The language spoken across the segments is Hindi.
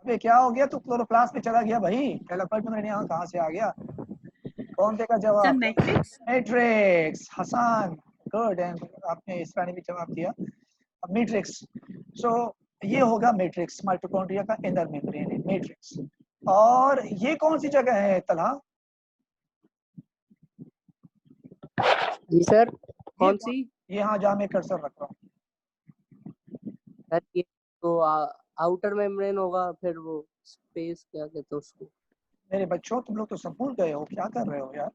ये क्या हो गया, तू क्लोरोप्लास्ट में चला गया भाई, एलोक्वाइट मेम्ब्रेन यहाँ कहाँ से आ गया? कौन देगा सर जवाब? Matrix. Matrix. Hasan, good, and आपने इस बारे में जवाब दिया, मैट्रिक्स। सो ये होगा मैट्रिक्स, माइटोकॉन्ड्रिया का इनर मेम्ब्रेन है मैट्रिक्स। और ये कौन सी जगह है तलहा? जी सर, कौन सी? ये हाँ जहाँ मैं कर्सर रख रहा हूँ। सर ये तो आउटर मेम्ब्रेन होगा, फिर वो स्पेस क्या कहते हैं उसको? मेरे बच्चों तुम लोग तो सब भूल गए हो, क्या कर रहे हो यार?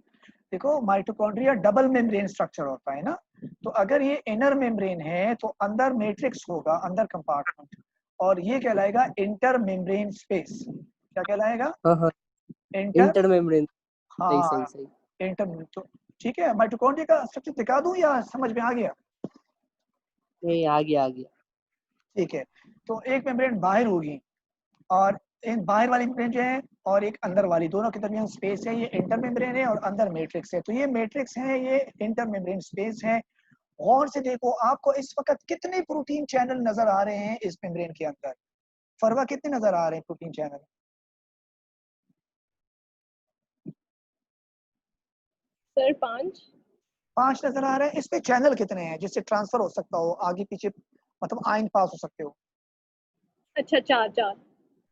देखो माइटोकॉन्ड्रिया डबल मेम्ब्रेन स्ट्रक्चर होता है ना, तो अगर ये इनर मेम्ब्रेन है तो अंदर मैट्रिक्स होगा, अंदर कंपार्टमेंट, और ये कहलाएगा इंटर मेम्ब्रेन स्पेस। क्या कहलाएगा? हाँ हाँ, इंटर, इंटर मेम्ब्रेन। सही हाँ सही सही। इंटर। तो ठीक है, माइटोकॉन्ड्रिया का स्ट्रक्चर दिखा दूं या समझ में आ गया? नहीं, आ गया आ गया। ठीक है, तो एक मेम्ब्रेन बाहर होगी, और इन बाहर वाली मेम्ब्रेन जो है और एक अंदर वाली, दोनों के दरमियान स्पेस है, ये इंटर मेम्ब्रेन है, और अंदर मैट्रिक्स है। तो ये मैट्रिक्स है, ये इंटर मेम्ब्रेन स्पेस है। गौर से देखो, आपको इस वक्त कितने प्रोटीन चैनल नजर आ रहे हैं इस मेम्ब्रेन के अंदर? फरवा कितने नजर आ रहे हैं प्रोटीन चैनल? सर 5। 5 नजर आ रहे हैं। इस पे चैनल कितने हैं जिससे ट्रांसफर हो सकता हो आगे पीछे, मतलब आइन पास हो सकते हो? अच्छा 4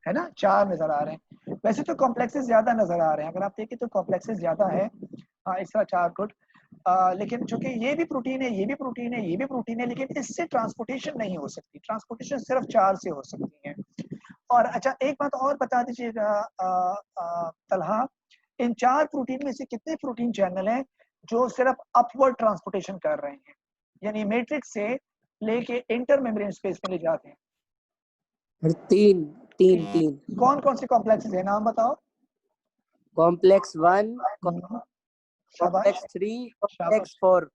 है ना, 4 नजर आ रहे हैं। वैसे तो कॉम्प्लेक्सेस ज्यादा नजर आ रहे हैं, अगर आप देखें तो कॉम्प्लेक्सेस ज्यादा है। हाँ इस तरह 4 गुड। लेकिन चूंकि ये भी प्रोटीन है, ये भी प्रोटीन है, ये भी प्रोटीन है, लेकिन इससे ट्रांसपोर्टेशन नहीं हो सकती, ट्रांसपोर्टेशन सिर्फ 4 से हो सकती है। और अच्छा एक बात और बता दीजिएगा तलहा, इन 4 प्रोटीन में से कितने प्रोटीन चैनल हैं जो सिर्फ अपवर्ड ट्रांसपोर्टेशन कर रहे हैं, यानी मैट्रिक्स से लेके इंटर मेम्ब्रेन स्पेस में ले जाते हैं? और तीन तीन तीन। कौन कौन से कॉम्प्लेक्सेस है, नाम बताओ। कॉम्प्लेक्स 1, शाबाश, कॉम्प्लेक्स 3, शाबाश, कॉम्प्लेक्स 4।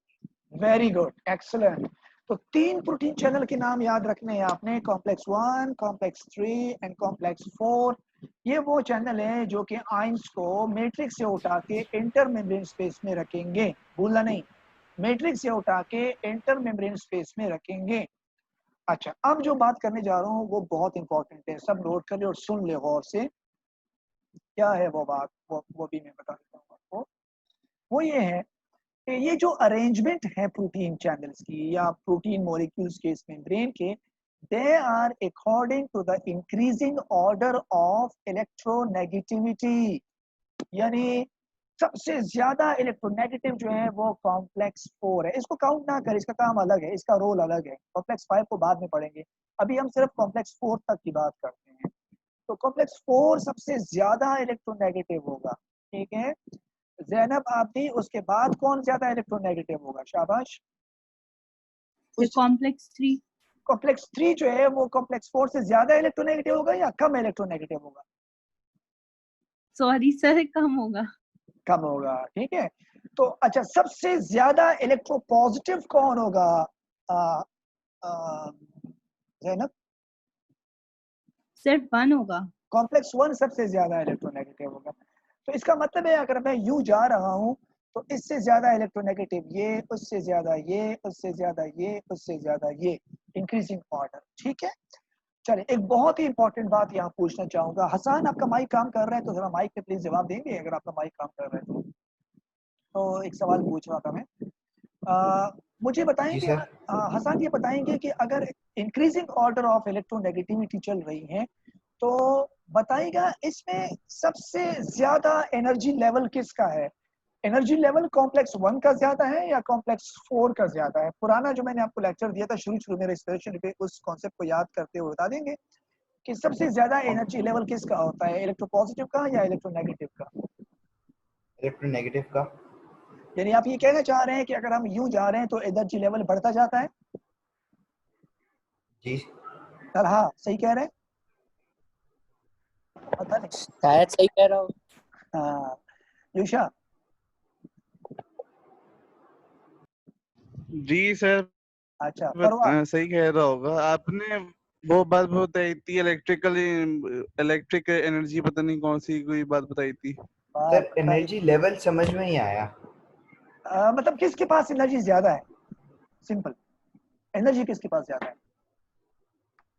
Very good, excellent. तो 3 प्रोटीन चैनल के नाम याद रखने हैं आपने, कॉम्प्लेक्स 1, कॉम्प्लेक्स 3 एंड कॉम्प्लेक्स 4। ये वो चैनल है जो कि आइंस को मैट्रिक्स से उठा के इंटर मेम्ब्रेन स्पेस में रखेंगे, भूलना नहीं, मैट्रिक्स से उठा के इंटर मेम्ब्रेन स्पेस में रखेंगे। अच्छा, अब जो बात करने जा रहा हूँ वो बहुत इंपॉर्टेंट है, सब नोट कर ले और सुन ले गौर से। क्या है वो बात, वो भी मैं बता देता हूँ आपको। वो ये है कि ये जो अरेंजमेंट है प्रोटीन चैनल्स की या प्रोटीन मॉलिक्यूल्स के इस मेम्ब्रेन के, they are according to the increasing order of electronegativity, यानी सबसे ज्यादा इलेक्ट्रोनेगेटिव जो है वो कॉम्प्लेक्स 4 है। इसको काउंट ना कर, इसका काम अलग है, इसका रोल अलग है, कॉम्प्लेक्स 5 को बाद में पढ़ेंगे, अभी हम सिर्फ कॉम्प्लेक्स 4 तक की बात करते हैं। तो कॉम्प्लेक्स 4 सबसे ज्यादा इलेक्ट्रोनेगेटिव होगा, ठीक है जैनब आबदी? उसके बाद कौन ज्यादा इलेक्ट्रोनेगेटिव होगा? शाबाश। कॉम्प्लेक्स 3। कॉम्प्लेक्स 3 जो है वो कॉम्प्लेक्स 4 से ज्यादा इलेक्ट्रोनेगेटिव होगा या कम इलेक्ट्रोनेगेटिव होगा? सॉरी सर, कम होगा। कम होगा, ठीक है। तो अच्छा, सबसे ज्यादा इलेक्ट्रोपॉजिटिव कौन होगा जैनब? सिर्फ 1 होगा। कॉम्प्लेक्स 1 सबसे ज्यादा इलेक्ट्रोनेगेटिव होगा। तो इसका मतलब है अगर मैं यूं जा रहा हूं तो इससे ज्यादा इलेक्ट्रोनेगेटिव ये, उससे ज्यादा ये, उससे ज्यादा ये, उससे ज्यादा ये, इंक्रीजिंग ऑर्डर, ठीक है। चलिए, एक बहुत ही इंपॉर्टेंट बात यहाँ पूछना चाहूंगा। हसन, आपका माइक काम कर रहा है तो जरा माइक पे प्लीज जवाब देंगे अगर आपका माइक काम कर रहा है तो एक सवाल पूछ रहा था मैं। मुझे बताएंगे हसन, ये बताएंगे कि अगर इंक्रीजिंग ऑर्डर ऑफ इलेक्ट्रोनेगेटिविटी चल रही है तो बताइएगा इसमें सबसे ज्यादा एनर्जी लेवल किसका है? एनर्जी लेवल कॉम्प्लेक्स 1 का ज्यादा है या कॉम्प्लेक्स 4 का ज्यादा है? पुराना जो मैंने आपको लेक्चर दिया था शुरू में रेस्पिरेशन पे, उस कॉन्सेप्ट को याद करते हुए बता देंगे कि सबसे ज्यादा एनर्जी लेवल किसका होता है, इलेक्ट्रोपॉजिटिव का या इलेक्ट्रोनेगेटिव का? इलेक्ट्रोनेगेटिव का। यानी आप ये कहना चाह रहे हैं कि अगर हम यूं जा रहे हैं तो एनर्जी लेवल बढ़ता जाता है? जी हाँ सही कह रहे हैं, पता नहीं। शायद सही कह रहा हूँ। हाँ युषा। जी सर। अच्छा परवा, सही कह रहा होगा आपने। वो बात बताई थी इलेक्ट्रिक एनर्जी, पता नहीं कौन सी कोई बात बताई थी सर। एनर्जी लेवल समझ में ही आया। मतलब किसके पास एनर्जी ज्यादा है, सिंपल, एनर्जी किसके पास ज्यादा है?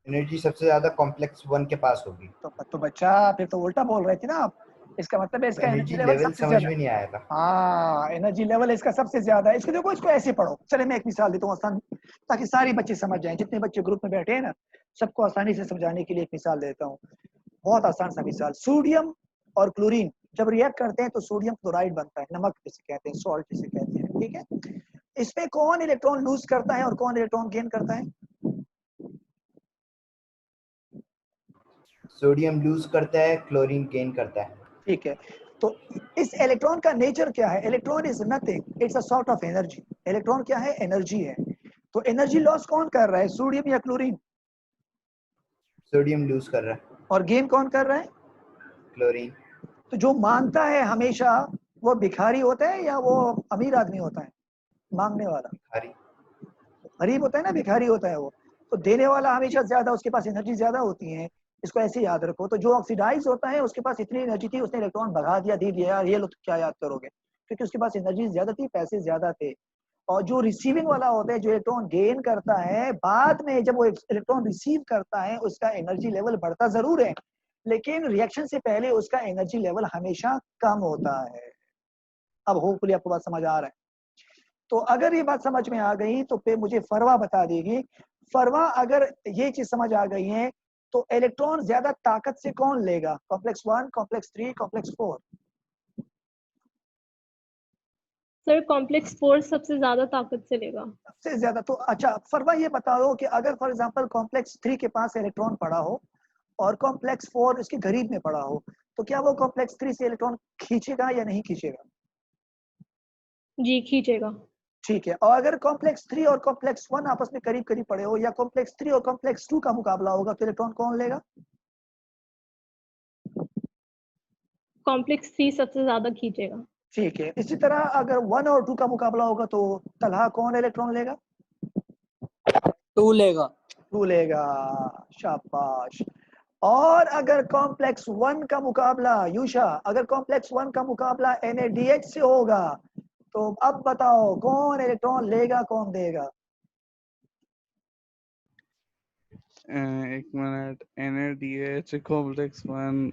एनर्जी सबसे ज्यादा कॉम्प्लेक्स 1 के पास होगी। तो बच्चा फिर तो उल्टा बोल रहे थे ना आप। इसका मतलब है इसका एनर्जी एनर्जी लेवल लेवल सबसे समझ ज्यादा। में नहीं आया था। हाँ, एनर्जी लेवल इसका सबसे ज्यादा है। इसको देखो, इसको ऐसे पढ़ो। चले मैं एक मिसाल देता हूँ आसान, ताकि सारे बच्चे समझ जाएं। जितने बच्चे ग्रुप में बैठे हैं ना, सबको आसानी से समझाने के लिए एक मिसाल देता हूँ। बहुत आसान सा मिसाल। सोडियम और क्लोरीन जब रिएक्ट करते हैं तो सोडियम क्लोराइड बनता है, नमक जिसे कहते हैं, सॉल्ट जिसे कहते हैं, ठीक है। इसमें कौन इलेक्ट्रॉन लूज करता है और कौन इलेक्ट्रॉन गेन करता है? सोडियम लूज करता है, क्लोरीन गेन करता है। ठीक है। तो इस इलेक्ट्रॉन का नेचर क्या है? Electron is nothing, it's a sort of energy. Electron क्या है? एनर्जी है। तो एनर्जी लॉस कौन कर रहा है, सोडियम या क्लोरीन? सोडियम लूज कर रहा है। और गेन कौन कर रहा है? क्लोरीन। तो जो मांगता है हमेशा, वो भिखारी होता है या वो अमीर आदमी होता है? मांगने वाला भिखारी। गरीब होता है ना, भिखारी होता है वो। तो देने वाला हमेशा ज्यादा, उसके पास एनर्जी ज्यादा होती है। इसको ऐसे याद रखो। तो जो ऑक्सीडाइज होता है उसके पास इतनी एनर्जी थी, उसने इलेक्ट्रॉन भगा दिया, दे दिया। यार ये लो, तो क्या याद करोगे? क्योंकि उसके पास एनर्जी ज्यादा थी, पैसे ज्यादा थे। और जो रिसीविंग वाला होता है, जो इलेक्ट्रॉन गेन करता है, बाद में जब वो इलेक्ट्रॉन रिसीव करता है, उसका एनर्जी लेवल बढ़ता जरूर है, लेकिन रिएक्शन से पहले उसका एनर्जी लेवल हमेशा कम होता है। अब होपफुली आपको बात समझ आ रहा है। तो अगर ये बात समझ में आ गई तो फिर मुझे फरवा बता देगी। फरवा, अगर ये चीज समझ आ गई है, तो इलेक्ट्रॉन ज्यादा ताकत से कौन लेगा? Complex 1, complex 3, complex 4? Sir complex 4 सबसे ज्यादा ताकत से लेगा। सबसे ज्यादा। तो अच्छा फरवा ये बताओ कि अगर फॉर एग्जांपल कॉम्प्लेक्स 3 के पास इलेक्ट्रॉन पड़ा हो और कॉम्प्लेक्स 4 इसके करीब में पड़ा हो, तो क्या वो कॉम्प्लेक्स 3 से इलेक्ट्रॉन खींचेगा या नहीं खींचेगा? जी खींचेगा। ठीक है। और अगर कॉम्प्लेक्स 3 और कॉम्प्लेक्स 1 आपस में करीब करीब पड़े हो, या कॉम्प्लेक्स 3 और कॉम्प्लेक्स 2 का मुकाबला होगा, तो इलेक्ट्रॉन कौन लेगा? कॉम्प्लेक्स 3 सबसे ज्यादा खींचेगा। ठीक है। इसी तरह अगर 1 और 2 का मुकाबला होगा, तो तलहा कौन इलेक्ट्रॉन लेगा? 2 लेगा। 2 लेगा। शाबाश। और अगर कॉम्प्लेक्स 1 का मुकाबला, यूशा, अगर कॉम्प्लेक्स 1 का मुकाबला NaDH से होगा, तो अब बताओ कौन इलेक्ट्रॉन लेगा, कौन देगा? एक मिनट। NaDH कॉम्प्लेक्स 1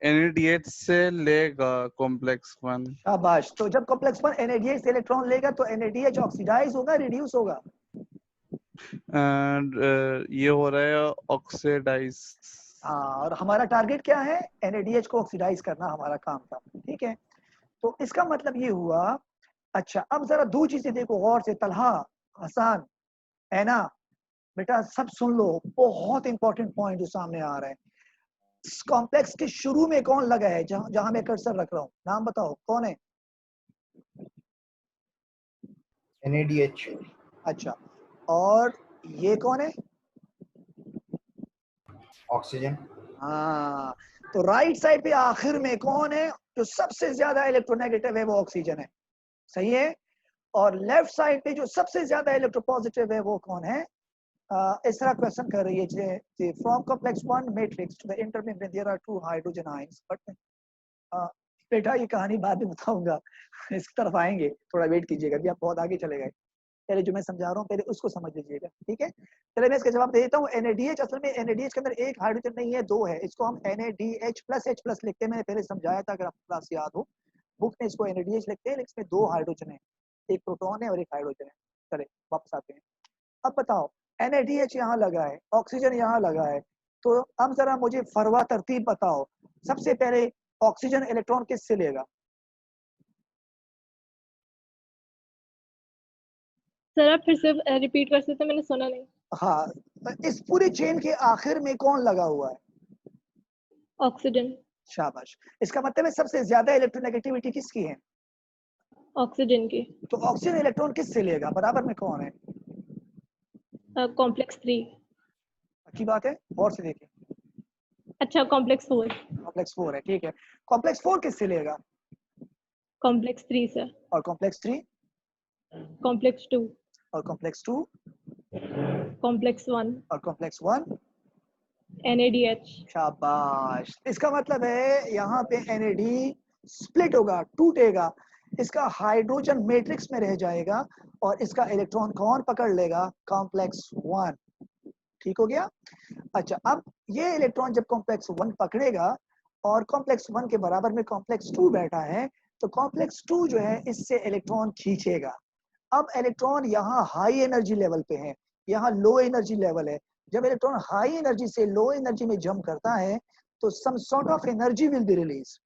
NaDH से लेगा कॉम्प्लेक्स 1। शाबाश। तो जब कॉम्प्लेक्स 1 NaDH से इलेक्ट्रॉन लेगा, तो NaDH ऑक्सीडाइज होगा, रिड्यूस होगा? एंड ये हो रहा है ऑक्सीडाइज। हाँ, और हमारा टारगेट क्या है? NaDH को ऑक्सीडाइज करना हमारा काम था, ठीक है। तो इसका मतलब ये हुआ। अच्छा, अब जरा दो चीजें देखो गौर से, तलहा, हसन, है ना बेटा, सब सुन लो। बहुत इंपॉर्टेंट पॉइंट जो सामने आ रहा है। इस कॉम्प्लेक्स के शुरू में कौन लगा है? जहां जहां मैं कर्सर रख रहा हूँ, नाम बताओ कौन है? NaDH। अच्छा, और ये कौन है? ऑक्सीजन। हाँ, तो राइट साइड पे आखिर में कौन है? जो सबसे ज्यादा इलेक्ट्रोनेगेटिव है वो ऑक्सीजन है, सही है। और लेफ्ट साइड पे जो सबसे ज्यादा इलेक्ट्रोपॉजिटिव है वो कौन है? इस तरह क्वेश्चन कर रही है, from complex 1 matrix to the intermembrane there are 2 hydrogen ions. But बेटा ये कहानी बाद में बताऊंगा। इसकी तरफ आएंगे, थोड़ा वेट कीजिएगा। अभी आप बहुत आगे चले गए। पहले जो मैं समझा रहा हूँ पहले उसको समझ लीजिएगा, ठीक है। चलिए मैं इसका जवाब दे देता हूँ। NaDH असल में NaDH के अंदर एक हाइड्रोजन नहीं है, दो है। इसको हम NaDH+H+ लिखते हैं। मैंने पहले समझाया था, अगर आपको क्लास याद हो। बुक में इसको NaDH लिखते हैं, लेकिन इसमें दो हाइड्रोजन है, एक प्रोटॉन है और एक हाइड्रोजन है। चले वापस आते हैं। अब बताओ, NaDH यहाँ लगा है, ऑक्सीजन यहाँ लगा है, तो अब जरा मुझे फरवा तरतीब बताओ। सबसे पहले ऑक्सीजन इलेक्ट्रॉन किससे लेगा? सर आप फिर से रिपीट कर सकते हैं, मैंने सुना नहीं। हाँ, इस पूरी चेन के आखिर में कौन लगा हुआ है? ऑक्सीजन। शाबाश। इसका मतलब है सबसे ज्यादा इलेक्ट्रोनेगेटिविटी किसकी है? ऑक्सीजन की। तो ऑक्सीजन इलेक्ट्रॉन किससे लेगा? बराबर में कौन है? कॉम्प्लेक्स 3। अच्छी बात है, और से देखिए। अच्छा कॉम्प्लेक्स 4। कॉम्प्लेक्स 4 है, ठीक है। कॉम्प्लेक्स 4 किससे लेगा? Complex 3 sir. और कॉम्प्लेक्स 3? कॉम्प्लेक्स 2। और कॉम्प्लेक्स 2? कॉम्प्लेक्स 1। और कॉम्प्लेक्स 1? NaDH। शाबाश। इसका मतलब है यहाँ पे NAD स्प्लिट होगा, टूटेगा, इसका हाइड्रोजन मैट्रिक्स में रह जाएगा, और इसका इलेक्ट्रॉन कौन पकड़ लेगा? कॉम्प्लेक्स 1, ठीक हो गया। अच्छा, अब ये इलेक्ट्रॉन जब कॉम्प्लेक्स 1 पकड़ेगा और कॉम्प्लेक्स 1 के बराबर में कॉम्प्लेक्स 2 बैठा है, तो कॉम्प्लेक्स 2 जो है इससे इलेक्ट्रॉन खींचेगा। अब इलेक्ट्रॉन यहाँ हाई एनर्जी लेवल पे है, यहाँ लो एनर्जी लेवल है। जब इलेक्ट्रॉन हाई एनर्जी से लो एनर्जी में जंप करता है तो some sort of energy will be release,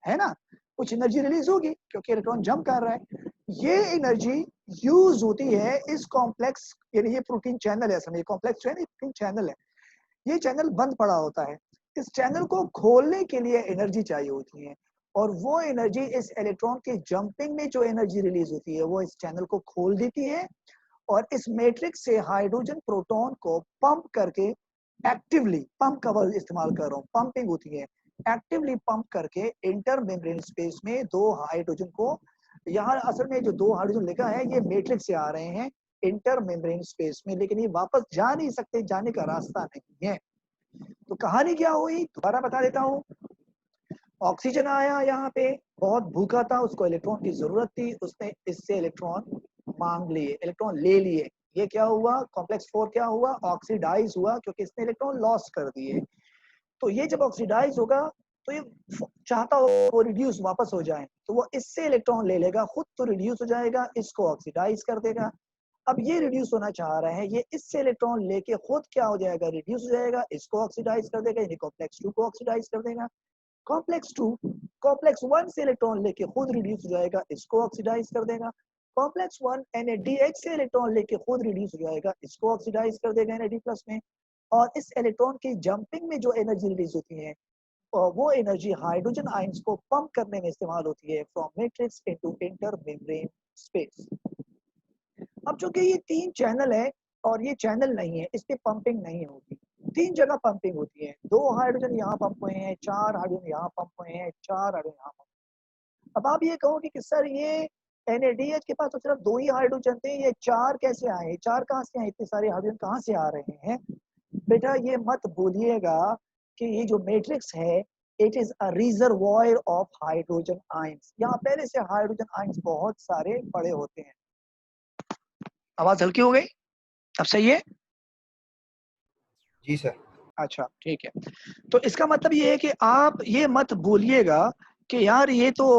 है ना, कुछ एनर्जी रिलीज होगी क्योंकि इलेक्ट्रॉन जंप कर रहा है। ये एनर्जी यूज होती है इस कॉम्प्लेक्स, यानी ये प्रोटीन चैनल है, समझिए कॉम्प्लेक्स जो है ना प्रोटीन चैनल है, ये चैनल बंद पड़ा होता है। इस चैनल को खोलने के लिए एनर्जी चाहिए होती है और वो एनर्जी इस इलेक्ट्रॉन के जंपिंग में जो एनर्जी रिलीज होती है वो इस चैनल को खोल देती है और इस मैट्रिक्स से हाइड्रोजन प्रोटॉन को पंप करके, एक्टिवली पंप का वर्ड इस्तेमाल कर रहा हूँ, पंपिंग होती है, एक्टिवली पंप करके इंटर मेम्ब्रेन स्पेस में दो हाइड्रोजन को, यहाँ असल में जो दो हाइड्रोजन लिखा है ये मैट्रिक्स से आ रहे हैं इंटर मेम्ब्रेन स्पेस में, लेकिन ये वापस जा नहीं सकते, जाने का रास्ता नहीं है। तो कहानी क्या हुई दोबारा बता देता हूँ। ऑक्सीजन आया यहाँ पे, बहुत भूखा था, उसको इलेक्ट्रॉन की जरूरत थी, उसने इससे इलेक्ट्रॉन मांग लिए, इलेक्ट्रॉन ले लिए। ये क्या हुआ, कॉम्प्लेक्स 4 क्या हुआ, ऑक्सीडाइज हुआ क्योंकि इसने इलेक्ट्रॉन लॉस कर दिए। तो ये जब ऑक्सीडाइज होगा तो ये चाहता हो वो रिड्यूस वापस हो जाए, तो वो इससे इलेक्ट्रॉन ले लेगा, खुद तो रिड्यूस हो जाएगा, इसको ऑक्सीडाइज कर देगा। अब ये रिड्यूस होना चाह रहा है, ये इससे इलेक्ट्रॉन लेके खुद क्या हो जाएगा, रिड्यूस हो जाएगा, इसको ऑक्सीडाइज कर देगा, यानी कॉम्प्लेक्स 2 को ऑक्सीडाइज कर देगा। कॉम्प्लेक्स 2 कॉम्प्लेक्स 1 से इलेक्ट्रॉन लेके खुद रिड्यूस हो जाएगा, इसको ऑक्सीडाइज कर देगा। कॉम्प्लेक्स 1 NADH से इलेक्ट्रॉन लेके खुद रिड्यूस हो जाएगा, इसको ऑक्सीडाइज कर देगा NAD+ में। और इस इलेक्ट्रॉन की जंपिंग में जो एनर्जी रिलीज होती है वो एनर्जी हाइड्रोजन आयंस को पंप करने में इस्तेमाल होती है from matrix into inter membrane space. अब चूंकि ये 3 चैनल है और ये चैनल नहीं है, इस पे पंपिंग नहीं होगी, 3 जगह पंपिंग होती है, 2 हाइड्रोजन यहाँ पंप हुए हैं, 4 हाइड्रोजन यहाँ पंप हुए हैं, 4 हाइड्रोजन यहाँ पंप। अब आप ये कहोगे कि सर ये NADH के पास तो सिर्फ 2 ही हाइड्रोजन थे, ये 4 कैसे आए, 4 कहाँ से आए, इतने सारे हाइड्रोजन कहाँ से आ रहे हैं? बेटा ये मत बोलिएगा कि ये जो मैट्रिक्स है it is a reservoir of hydrogen ions, यहाँ पहले से हाइड्रोजन आयंस बहुत सारे पड़े होते हैं। आवाज हल्की हो गई, अब सही है? जी सर। अच्छा ठीक है, तो इसका मतलब ये है कि आप ये मत बोलिएगा कि यार ये तो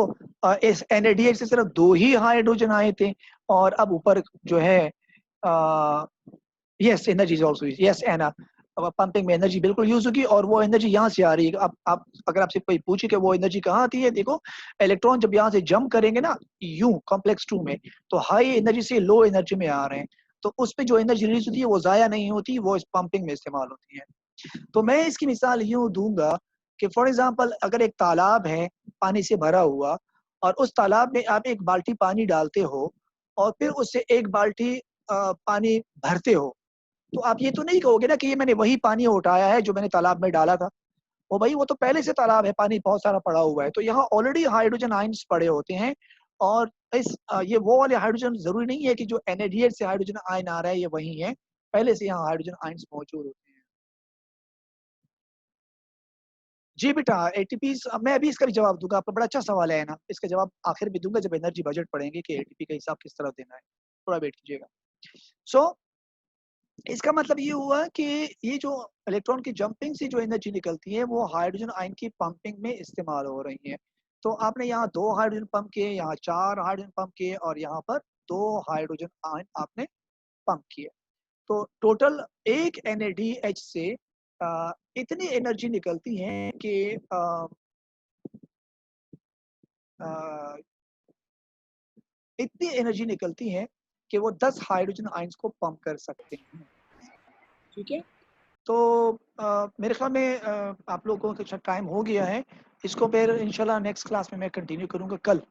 इस NADH से सिर्फ 2 ही हाइड्रोजन आए थे और अब ऊपर जो है yes energy is also yes एना, अब पंपिंग में एनर्जी बिल्कुल यूज होगी और वो एनर्जी यहाँ से आ रही है। अब आप अगर आपसे कोई पूछे कि वो एनर्जी कहाँ आती है, देखो इलेक्ट्रॉन जब यहाँ से जंप करेंगे ना यूं कॉम्प्लेक्स 2 में, तो हाई एनर्जी से लो एनर्जी में आ रहे हैं, तो उस पे जो एनर्जी रिलीज होती है वो जाया नहीं होती, वो इस पंपिंग में इस्तेमाल होती है। तो मैं इसकी मिसाल यूं दूंगा कि फॉर एग्जांपल अगर एक तालाब है पानी से भरा हुआ और उस तालाब में आप एक बाल्टी पानी डालते हो और फिर उससे एक बाल्टी पानी भरते हो, तो आप ये तो नहीं कहोगे ना कि ये मैंने वही पानी उठाया है जो मैंने तालाब में डाला था, वो भाई वो तो पहले से तालाब है, पानी बहुत सारा पड़ा हुआ है, तो यहाँ ऑलरेडी हाइड्रोजन आयंस पड़े होते हैं। और इस ये वो वाले हाइड्रोजन जरूरी नहीं है कि जो NADH से हाइड्रोजन आयन आ रहा है ये वही है, पहले से यहाँ हाइड्रोजन आयंस मौजूद होते हैं। जी बेटा ATP, मैं अभी इसका भी जवाब दूंगा, आपका बड़ा अच्छा सवाल है ना, इसका जवाब आखिर में दूंगा जब एनर्जी बजट पढ़ेंगे कि ATP का हिसाब किस तरह देना है, थोड़ा वेट कीजिएगा। सो इसका मतलब ये हुआ कि ये जो इलेक्ट्रॉन की जंपिंग से जो एनर्जी निकलती है वो हाइड्रोजन आयन की पंपिंग में इस्तेमाल हो रही है। तो आपने यहाँ 2 हाइड्रोजन पंप किए, यहाँ 4 हाइड्रोजन पंप किए और यहाँ पर 2 हाइड्रोजन आयन आपने पंप किए, तो टोटल एक NADH से इतनी एनर्जी निकलती है कि इतनी एनर्जी निकलती है कि वो 10 हाइड्रोजन आयंस को पंप कर सकते हैं। ठीक है, तो मेरे ख्याल में आप लोगों का टाइम हो गया है, इसको फिर इंशाल्लाह नेक्स्ट क्लास में मैं कंटिन्यू करूंगा कल।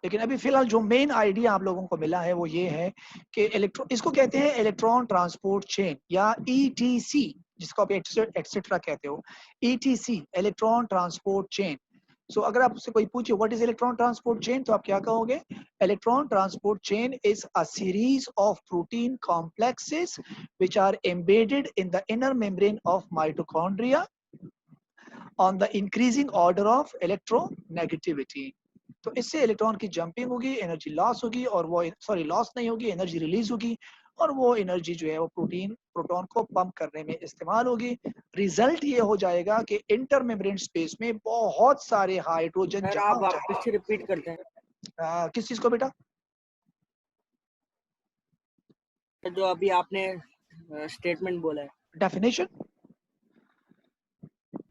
लेकिन अभी फिलहाल जो मेन आइडिया आप लोगों को मिला है वो ये है कि इलेक्ट्रॉन, इसको कहते हैं इलेक्ट्रॉन ट्रांसपोर्ट चेन या ETC, जिसको आप एक्सेट्रा कहते हो, ETC इलेक्ट्रॉन ट्रांसपोर्ट चेन। सो अगर आपसे कोई पूछे what is electron transport chain, तो आप क्या कहोगे? Electron transport chain is a series of protein complexes which are embedded in the inner membrane of mitochondria on the increasing order of electronegativity। तो इससे इलेक्ट्रॉन की जंपिंग होगी, एनर्जी लॉस होगी और वो लॉस नहीं होगी, एनर्जी रिलीज होगी और वो एनर्जी जो है वो प्रोटॉन को पंप करने में इस्तेमाल होगी। रिजल्ट ये हो जाएगा कि इंटर मेम्ब्रेन स्पेस में बहुत सारे हाइड्रोजन सर जमा आप हो वापस जाएंगे। से रिपीट करते हैं किस चीज को बेटा? जो अभी आपने स्टेटमेंट बोला है। Definition,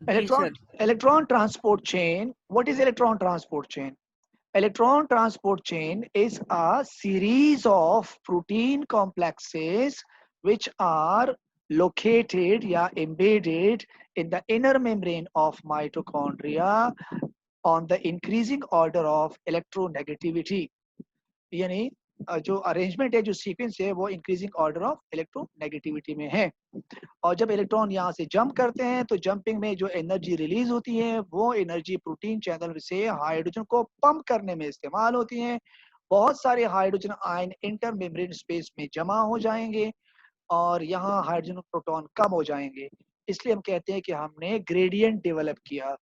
ji sir. electron transport chain. What is electron transport chain? Electron transport chain is a series of protein complexes which are located या embedded in the inner membrane of mitochondria on the increasing order of electronegativity. यानी जो अरेंजमेंट है, जो सीक्वेंस है, वो इंक्रीजिंग ऑर्डर ऑफ इलेक्ट्रोनेगेटिविटी में है। और जब इलेक्ट्रॉन यहाँ से जंप करते हैं तो जंपिंग में जो एनर्जी रिलीज होती है वो एनर्जी प्रोटीन चैनल से हाइड्रोजन को पंप करने में इस्तेमाल होती है। बहुत सारे hydrogen ion inter membrane space में जमा हो जाएंगे और यहाँ हाइड्रोजन प्रोटॉन कम हो जाएंगे। इसलिए हम कहते हैं कि हमने ग्रेडियंट डेवलप किया,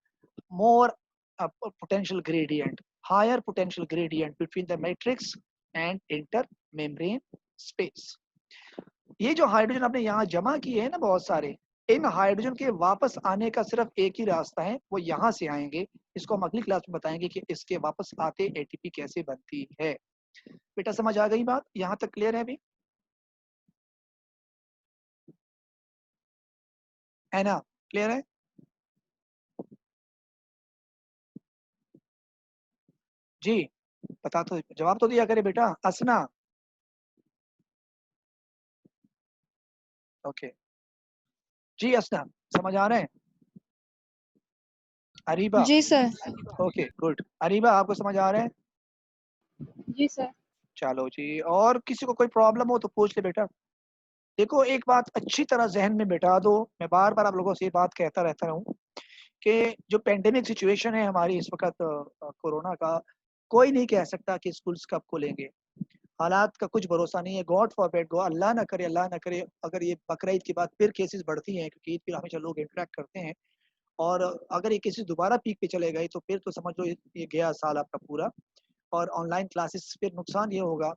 more potential gradient, higher potential gradient between the matrix and inter membrane space. ये जो हाइड्रोजन आपने यहाँ जमा किए हैं ना बहुत सारे, इन हाइड्रोजन के वापस आने का सिर्फ एक ही रास्ता है, वो यहाँ से आएंगे। इसको हम अगली क्लास में बताएंगे कि इसके वापस आते एटीपी कैसे बनती है। बेटा समझ आ गई बात? यहाँ तक क्लियर है अभी? है ना? क्लियर है? जी बता, तो जवाब तो दिया करे बेटा। असना, ओके जी। असना समझ आ रहे हैं? अरीबा, जी सर। Okay good. अरीबा आपको समझ आ रहा है? जी सर। चलो जी, और किसी को कोई प्रॉब्लम हो तो पूछ ले बेटा। देखो एक बात अच्छी तरह जहन में बिठा दो, मैं बार बार आप लोगों से ये बात कहता रहता हूँ कि जो पेंडेमिक सिचुएशन है हमारी इस वक्त कोरोना का, कोई नहीं कह सकता कि स्कूल्स कब खुलेंगे। हालात का कुछ भरोसा नहीं है। गॉड फॉरबिड, गो अल्लाह ना करे, अल्लाह ना करे, अगर ये बकरा ईद के बाद फिर केसेस बढ़ती हैं, क्योंकि ईद पे हमेशा लोग इंटरेक्ट करते हैं, और अगर ये केसेस दोबारा पीक पे चले गए तो फिर तो समझ लो ये गया साल आपका पूरा। और ऑनलाइन क्लासेस फिर नुकसान ये होगा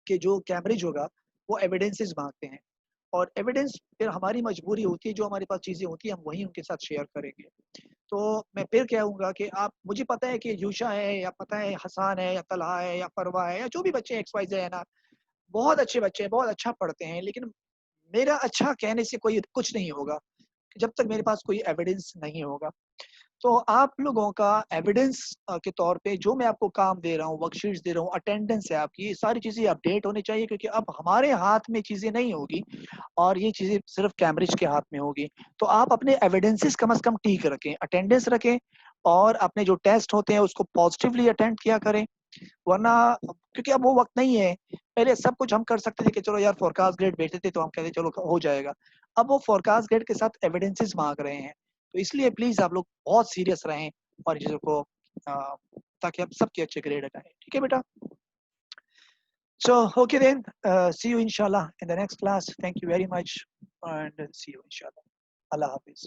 कि जो कैम्ब्रिज होगा वो एविडेंसेस मांगते हैं, और एविडेंस फिर हमारी मजबूरी होती है, जो हमारे पास चीज़ें होती हैं हम वही उनके साथ शेयर करेंगे। तो मैं फिर कहूँगा कि आप, मुझे पता है कि यूशा है, या पता है हसान है, या तलहा है, या परवा है, या जो भी बच्चे एक्स वाई जेड है ना, बहुत अच्छे बच्चे हैं, बहुत अच्छा पढ़ते हैं, लेकिन मेरा अच्छा कहने से कोई कुछ नहीं होगा जब तक मेरे पास कोई एविडेंस नहीं होगा। तो आप लोगों का एविडेंस के तौर पे जो मैं आपको काम दे रहा हूँ, वर्कशीट्स दे रहा हूँ, अटेंडेंस है आपकी, ये सारी चीज़ें अपडेट होनी चाहिए, क्योंकि अब हमारे हाथ में चीज़ें नहीं होगी और ये चीज़ें सिर्फ कैम्ब्रिज के हाथ में होगी। तो आप अपने एविडेंसेस कम से कम ठीक रखें, अटेंडेंस रखें, और अपने जो टेस्ट होते हैं उसको पॉजिटिवली अटेंड किया करें। वरना, क्योंकि अब वो वक्त नहीं है, पहले सब कुछ हम कर सकते थे कि चलो यार फोरकास्ट ग्रेड भेजते थे तो हम कहते चलो हो जाएगा। अब वो फोरकास्ट ग्रेड के साथ एविडेंसेस मांग रहे हैं। तो इसलिए प्लीज आप लोग बहुत सीरियस रहें और चीज़ों को, ताकि आप सबके अच्छे ग्रेड आए। ठीक है बेटा? So okay then, see you inshallah in the next class. Thank you very much and see you inshallah. Allah Hafiz.